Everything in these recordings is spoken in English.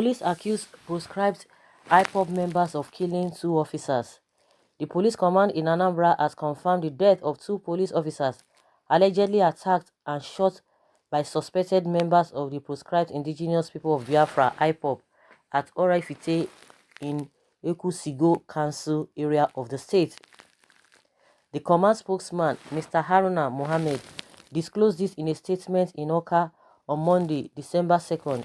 Police accuse proscribed IPOB members of killing 2 officers. The police command in Anambra has confirmed the death of 2 police officers allegedly attacked and shot by suspected members of the proscribed indigenous people of Biafra (IPOB) at 0FF1CERS in Ekusigo Council area of the state. The command spokesman, Mr. Haruna Mohammed, disclosed this in a statement in Oka on Monday, December 2nd,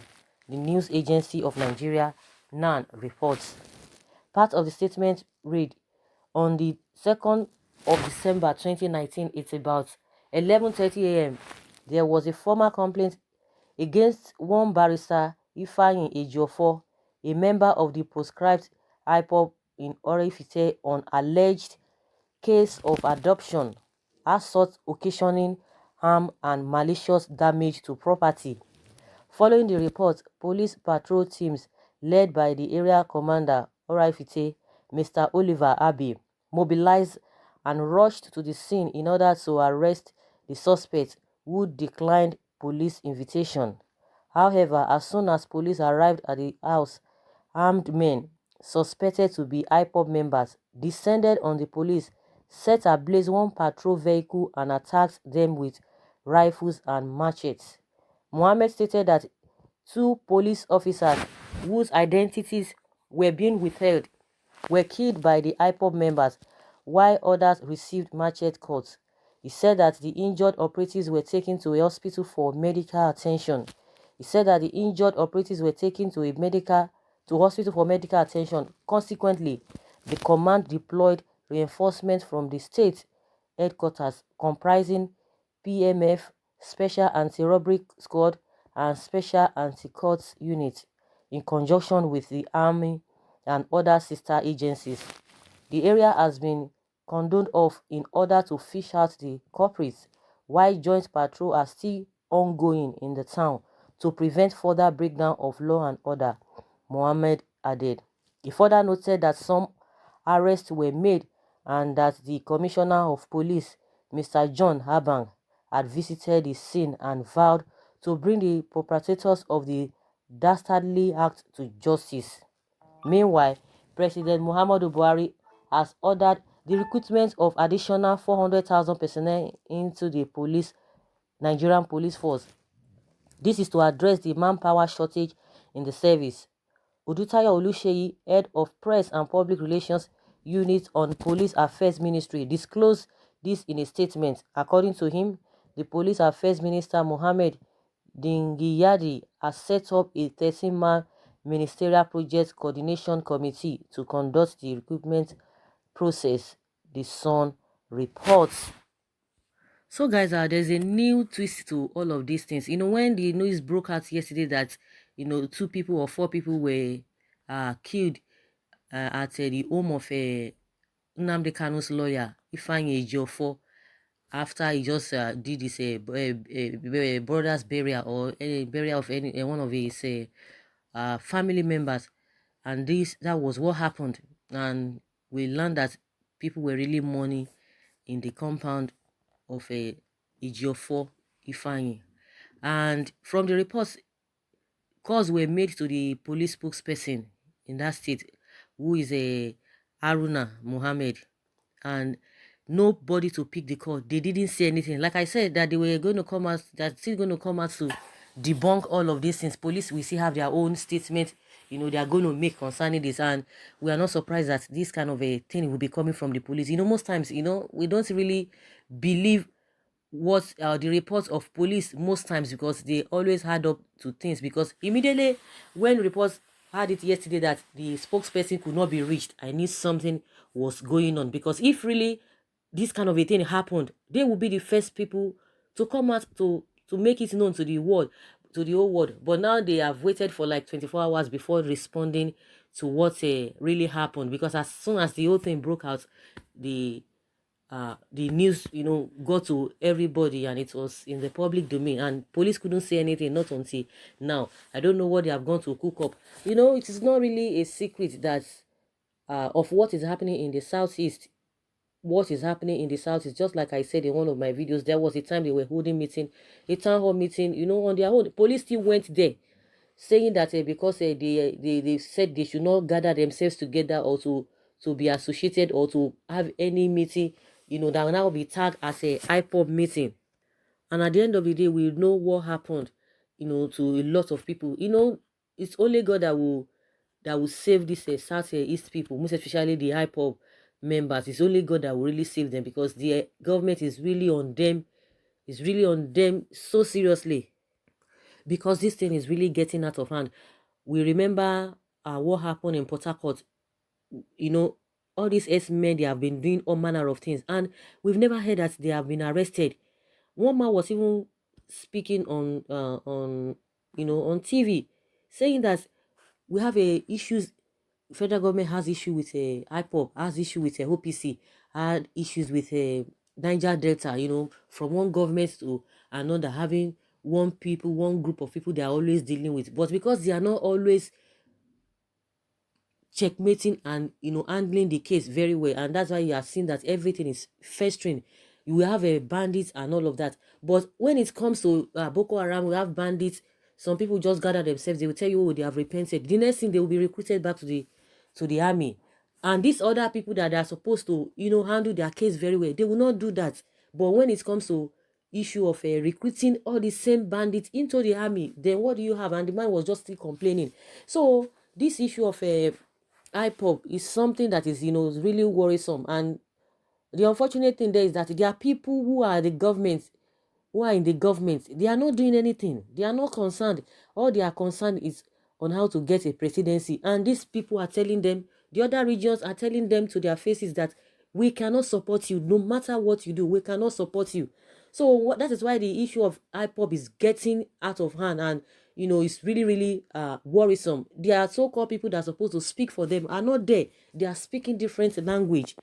the news agency of Nigeria, NAN, reports. Part of the statement read, on the 2nd of December 2019, it's about 11:30 a.m., there was a formal complaint against one barrister, Ifeanyi Ejiofor, a member of the proscribed IPOB in 0FF1CERS on alleged case of adoption, assault occasioning harm and malicious damage to property. Following the report, police patrol teams led by the area commander 0FF1CERS, Mr. Oliver Abbey, mobilized and rushed to the scene in order to arrest the suspect who declined police invitation. However, as soon as police arrived at the house, armed men, suspected to be IPOB members, descended on the police, set ablaze one patrol vehicle and attacked them with rifles and machetes. Mohammed stated that 2 police officers whose identities were being withheld were killed by the IPOB members, while others received machete cuts. He said that the injured operatives were taken to a hospital for medical attention. Consequently, the command deployed reinforcements from the state headquarters comprising PMF, Special Anti-Robbery Squad, and Special Anti-Cuts Unit, in conjunction with the Army and other sister agencies. The area has been cordoned off in order to fish out the culprits, while joint patrol are still ongoing in the town to prevent further breakdown of law and order, Mohammed added. He further noted that some arrests were made and that the Commissioner of Police, Mr. John Habang, had visited the scene and vowed to bring the perpetrators of the dastardly act to justice. Meanwhile, President Muhammadu Buhari has ordered the recruitment of additional 400,000 personnel into the Nigerian police force. This is to address the manpower shortage in the service. Odutayo Oluseyi, head of Press and Public Relations Unit on Police Affairs Ministry, disclosed this in a statement. According to him, the Police Affairs Minister Mohammed Dingiyadi has set up a 13-man ministerial project coordination committee to conduct the recruitment process, the Sun reports. So guys, there's a new twist to all of these things. When the news broke out yesterday that 2 people or 4 people were killed at the home of Nnamdi Kanu's lawyer, Ifeanyi Ejiofor, after he just did his brother's burial or burial of one of his family members, and that was what happened. And we learned that people were really mourning in the compound of Ejiofor Ifeanyi. And from the reports, calls were made to the police spokesperson in that state, who is Haruna Mohammed, and nobody to pick the call. They didn't say anything. Like I said, that they were going to come out, they're still going to come out to debunk all of these things. Police will still have their own statement, they are going to make concerning this, and we are not surprised that this kind of a thing will be coming from the police. Most times, we don't really believe what the reports of police most times, because they always add up to things. Because immediately when reports had it yesterday that the spokesperson could not be reached, I knew something was going on. Because if really this kind of a thing happened, they will be the first people to come out to make it known to the world, to the whole world. But now they have waited for like 24 hours before responding to what really happened. Because as soon as the whole thing broke out, the news, got to everybody, and it was in the public domain, and police couldn't say anything, not until now. I don't know what they have gone to cook up. It is not really a secret that of what is happening in the southeast. What is happening in the southeast, just like I said in one of my videos, there was a time they were holding a town hall meeting, on their own. Police still went there. saying that because they said they should not gather themselves together or to be associated or to have any meeting, that will now be tagged as a IPOB meeting. And at the end of the day, we know what happened, to a lot of people. It's only God that will save this South East people, most especially the IPOB members. It's only God that will really save them, because the government is really on them, so seriously, because this thing is really getting out of hand. We remember what happened in Port Harcourt. All these S-men, they have been doing all manner of things, and we've never heard that they have been arrested. One man was even speaking on TV, saying that we have a issues. Federal government has issue with a IPOB, has issue with a OPC, had issues with a Niger Delta. From one government to another, having one group of people they are always dealing with. But because they are not always checkmating and handling the case very well, and that's why you are seeing that everything is festering. You will have a bandits and all of that. But when it comes to Boko Haram, we have bandits. Some people just gather themselves. They will tell you, oh, they have repented. The next thing, they will be recruited back to the army. And these other people that are supposed to handle their case very well, they will not do that. But when it comes to issue of recruiting all the same bandits into the army, then what do you have? And the man was just still complaining. So this issue of IPOB is something that is really worrisome. And the unfortunate thing there is that there are people who are in the government. They are not doing anything. They are not concerned. All they are concerned is on how to get a presidency. And these people are telling them, the other regions are telling them to their faces that we cannot support you. No matter what you do, we cannot support you. So that is why the issue of IPOB is getting out of hand, and it's really, really worrisome. There are so-called people that are supposed to speak for them are not there. They are speaking different language.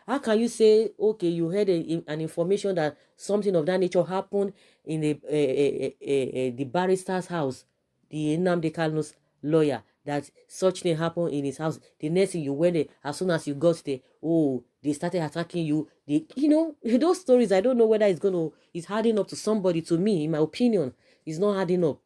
How can you say, okay, you heard an information that something of that nature happened in the barrister's house, the Nnamdi Kanu's lawyer, that such thing happened in his house. The next thing, you went there, as soon as you got there, oh, they started attacking you. Those stories, I don't know whether it's adding up to somebody. To me, in my opinion, it's not adding up.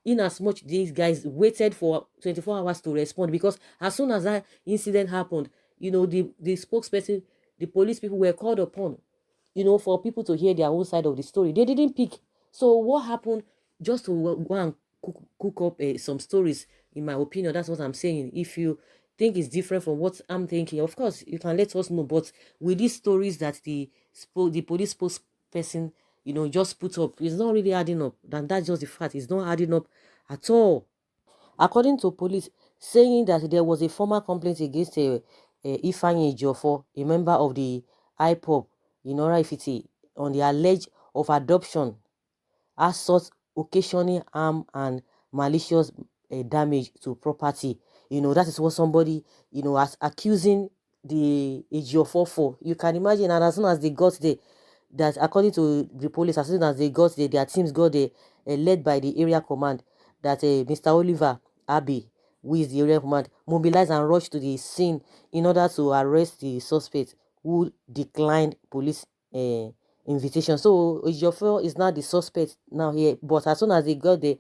In as much these guys waited for 24 hours to respond, because as soon as that incident happened, the spokesperson, the police people were called upon, for people to hear their own side of the story. They didn't pick. So what happened? Just to go and cook up some stories, in my opinion. That's what I'm saying. If you think it's different from what I'm thinking, of course you can let us know. But with these stories that the police spokesperson just put up, it's not really adding up. And that's just the fact. It's not adding up at all. According to police, saying that there was a formal complaint against Ifeanyi Ejiofor, a member of the IPOB in Ora Ifiti, on the alleged of adoption, assault, occasioning harm, and malicious damage to property. That is what somebody, as accusing the Ejiofor for. You can imagine, and as soon as they got there, that according to the police, as soon as they got there, their teams got there, led by the area command, that Mr. Oliver Abbey, who is the area command, mobilized and rushed to the scene in order to arrest the suspect, who declined police invitation. So Ejiofor is now the suspect now here, but as soon as they got the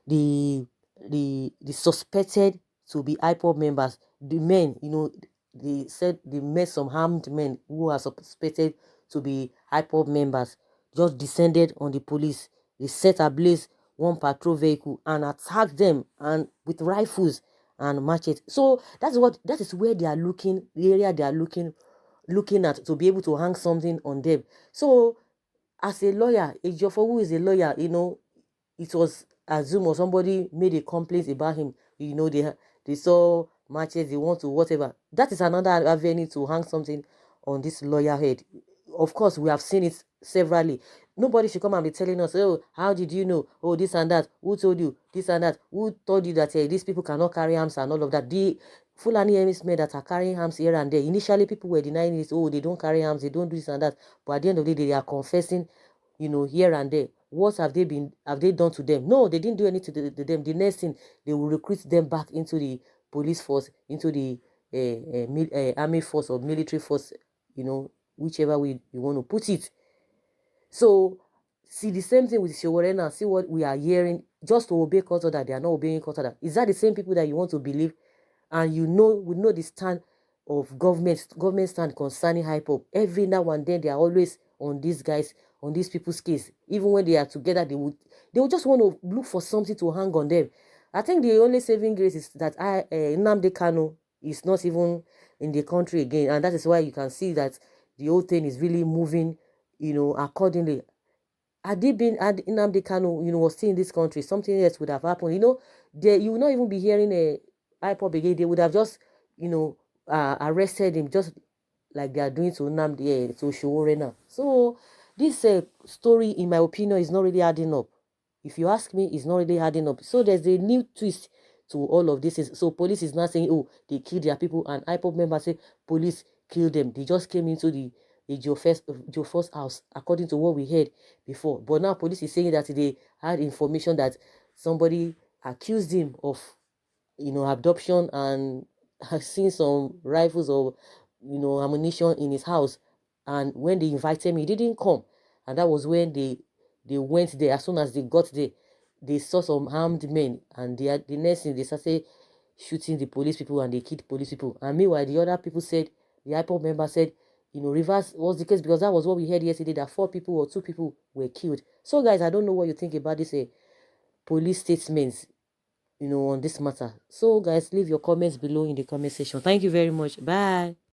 the suspected to be IPOB members, the men, they said they met some armed men who are suspected to be IPOB members, just descended on the police. They set ablaze one patrol vehicle and attacked them, and with rifles and machetes. So that is where they are looking, the area they are looking at, to be able to hang something on them. So as a lawyer, Ejiofor, who is a lawyer, it was assumed, or somebody made a complaint about him. They saw matches, they want to whatever. That is another avenue to hang something on this lawyer head. Of course, we have seen it severally. Nobody should come and be telling us, oh, how did you know? Oh, this and that. Who told you? This and that. Who told you that these people cannot carry arms and all of that? The Fulani men that are carrying arms here and there. Initially, people were denying this. Oh, they don't carry arms. They don't do this and that. But at the end of the day, they are confessing, here and there. What have they done to them? No, they didn't do anything to them. The next thing, they will recruit them back into the police force, into the army force or military force, whichever way you want to put it. So See the same thing with Showore now. See what we are hearing, just to obey court order. They are not obeying court order. Is that the same people that you want to believe? And you know, we know the stand of government stand concerning hype-up. Every now and then they are always on these guys, on these people's case. Even when they are together, they would just want to look for something to hang on them. I think the only saving grace is that Nnamdi Kanu is not even in the country again, and that is why you can see that the whole thing is really moving, accordingly. Had Nnamdi Kanu, was still in this country, something else would have happened. You will not even be hearing a IPOB again. They would have just, arrested him, just like they are doing to Nnamdi, to Showore now. So this story, in my opinion, is not really adding up. If you ask me, it's not really adding up. So there's a new twist to all of this. So police is not saying, oh, they killed their people, and IPOB members say police killed them. They just came into the Joe First house, according to what we heard before. But now police is saying that they had information that somebody accused him of, abduction, and has seen some rifles or, ammunition in his house. And when they invited him, he didn't come. And that was when they went there. As soon as they got there, they saw some armed men, and the next thing, they started shooting the police people, and they killed police people. And meanwhile, the other people said, the IPOB member said, reverse was the case, because that was what we heard yesterday, that 4 people or 2 people were killed. So guys, I don't know what you think about this police statements, on this matter. So guys, leave your comments below in the comment section. Thank you very much. Bye.